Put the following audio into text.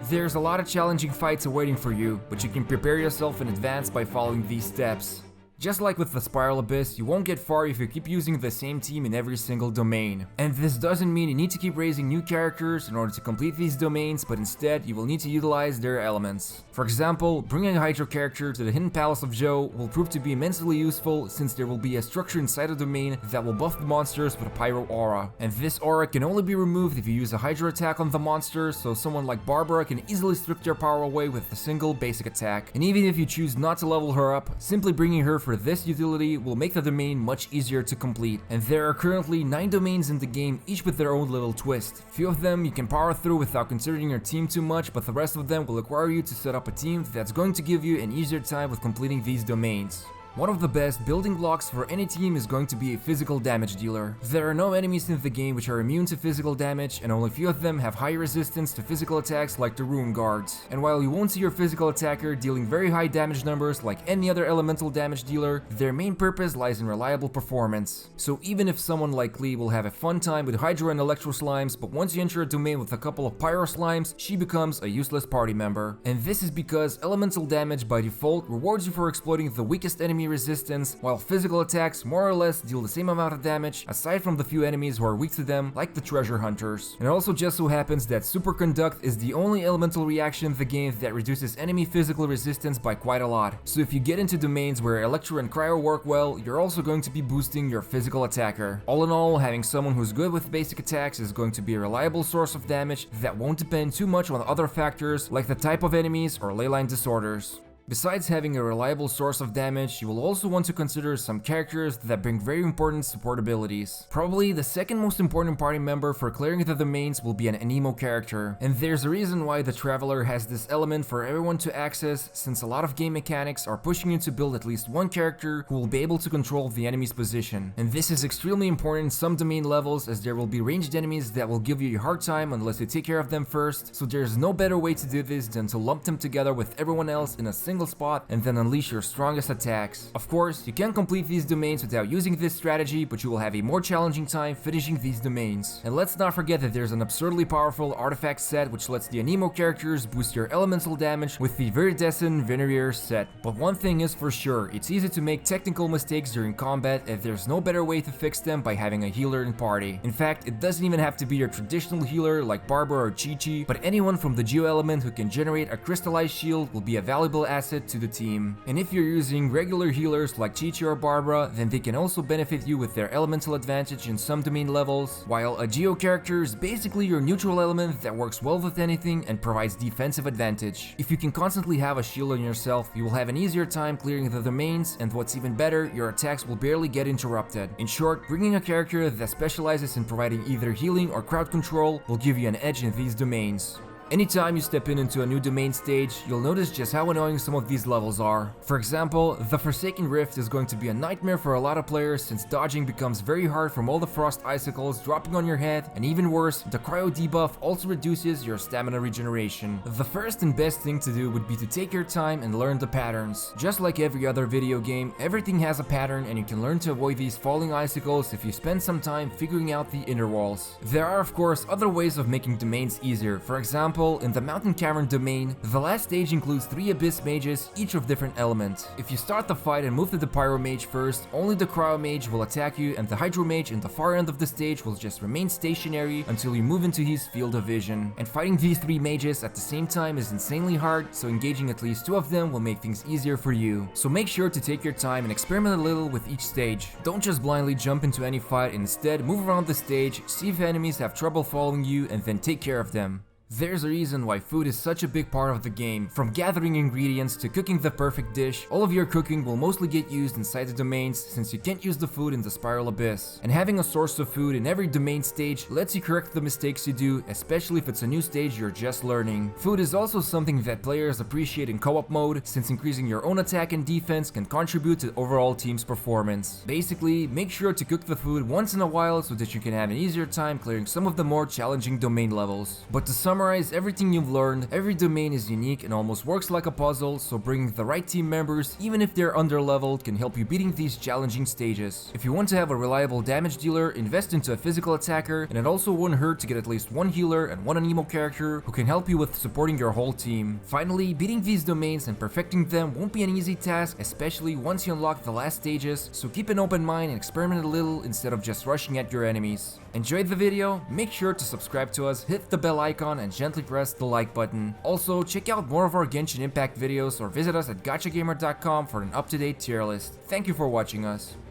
There's a lot of challenging fights awaiting for you, but you can prepare yourself in advance by following these steps. Just like with the Spiral Abyss, you won't get far if you keep using the same team in every single domain. And this doesn't mean you need to keep raising new characters in order to complete these domains, but instead you will need to utilize their elements. For example, bringing a Hydro character to the Hidden Palace of Joe will prove to be immensely useful, since there will be a structure inside a domain that will buff the monsters with a Pyro aura. And this aura can only be removed if you use a Hydro attack on the monster, so someone like Barbara can easily strip their power away with a single basic attack. And even if you choose not to level her up, simply bringing her for this utility will make the domain much easier to complete. And there are currently 9 domains in the game, each with their own little twist. Few of them you can power through without considering your team too much, but the rest of them will require you to set up a team that's going to give you an easier time with completing these domains. One of the best building blocks for any team is going to be a physical damage dealer. There are no enemies in the game which are immune to physical damage, and only few of them have high resistance to physical attacks like the Ruin Guards. And while you won't see your physical attacker dealing very high damage numbers like any other elemental damage dealer, their main purpose lies in reliable performance. So even if someone like Lee will have a fun time with Hydro and Electro Slimes, but once you enter a domain with a couple of Pyro Slimes, she becomes a useless party member. And this is because elemental damage by default rewards you for exploiting the weakest enemy resistance, while physical attacks more or less deal the same amount of damage, aside from the few enemies who are weak to them, like the treasure hunters. And it also just so happens that Superconduct is the only elemental reaction in the game that reduces enemy physical resistance by quite a lot. So if you get into domains where Electro and Cryo work well, you're also going to be boosting your physical attacker. All in all, having someone who's good with basic attacks is going to be a reliable source of damage that won't depend too much on other factors like the type of enemies or leyline disorders. Besides having a reliable source of damage, you will also want to consider some characters that bring very important support abilities. Probably the second most important party member for clearing the domains will be an Anemo character. And there's a reason why the Traveler has this element for everyone to access, since a lot of game mechanics are pushing you to build at least one character who will be able to control the enemy's position. And this is extremely important in some domain levels, as there will be ranged enemies that will give you a hard time unless you take care of them first, so there's no better way to do this than to lump them together with everyone else in a single spot and then unleash your strongest attacks. Of course, you can complete these domains without using this strategy, but you will have a more challenging time finishing these domains. And let's not forget that there's an absurdly powerful artifact set which lets the Anemo characters boost your elemental damage with the Viridescent Venereer set. But one thing is for sure, it's easy to make technical mistakes during combat, and there's no better way to fix them by having a healer in party. In fact, it doesn't even have to be your traditional healer like Barbara or Chi-Chi, but anyone from the Geo element who can generate a crystallized shield will be a valuable asset to the team. And if you're using regular healers like Chi-Chi or Barbara, then they can also benefit you with their elemental advantage in some domain levels, while a Geo character is basically your neutral element that works well with anything and provides defensive advantage. If you can constantly have a shield on yourself, you will have an easier time clearing the domains, and what's even better, your attacks will barely get interrupted. In short, bringing a character that specializes in providing either healing or crowd control will give you an edge in these domains. Anytime you step into a new domain stage, you'll notice just how annoying some of these levels are. For example, the Forsaken Rift is going to be a nightmare for a lot of players, since dodging becomes very hard from all the frost icicles dropping on your head, and even worse, the cryo debuff also reduces your stamina regeneration. The first and best thing to do would be to take your time and learn the patterns. Just like every other video game, everything has a pattern, and you can learn to avoid these falling icicles if you spend some time figuring out the inner walls. There are of course other ways of making domains easier. For example, in the Mountain Cavern domain, the last stage includes 3 Abyss Mages, each of different elements. If you start the fight and move to the Pyro Mage first, only the Cryo Mage will attack you, and the Hydro Mage in the far end of the stage will just remain stationary until you move into his field of vision. And fighting these 3 mages at the same time is insanely hard, so engaging at least 2 of them will make things easier for you. So make sure to take your time and experiment a little with each stage. Don't just blindly jump into any fight, instead move around the stage, see if enemies have trouble following you, and then take care of them. There's a reason why food is such a big part of the game. From gathering ingredients to cooking the perfect dish, all of your cooking will mostly get used inside the domains, since you can't use the food in the Spiral Abyss. And having a source of food in every domain stage lets you correct the mistakes you do, especially if it's a new stage you're just learning. Food is also something that players appreciate in co-op mode, since increasing your own attack and defense can contribute to the overall team's performance. Basically, make sure to cook the food once in a while so that you can have an easier time clearing some of the more challenging domain levels. But to summarize, summarize everything you've learned, every domain is unique and almost works like a puzzle, so bringing the right team members, even if they're underleveled, can help you beating these challenging stages. If you want to have a reliable damage dealer, invest into a physical attacker, and it also won't hurt to get at least one healer and one anemo character who can help you with supporting your whole team. Finally, beating these domains and perfecting them won't be an easy task, especially once you unlock the last stages, so keep an open mind and experiment a little instead of just rushing at your enemies. Enjoyed the video? Make sure to subscribe to us, hit the bell icon, and gently press the like button. Also, check out more of our Genshin Impact videos or visit us at gachagamer.com for an up-to-date tier list. Thank you for watching us.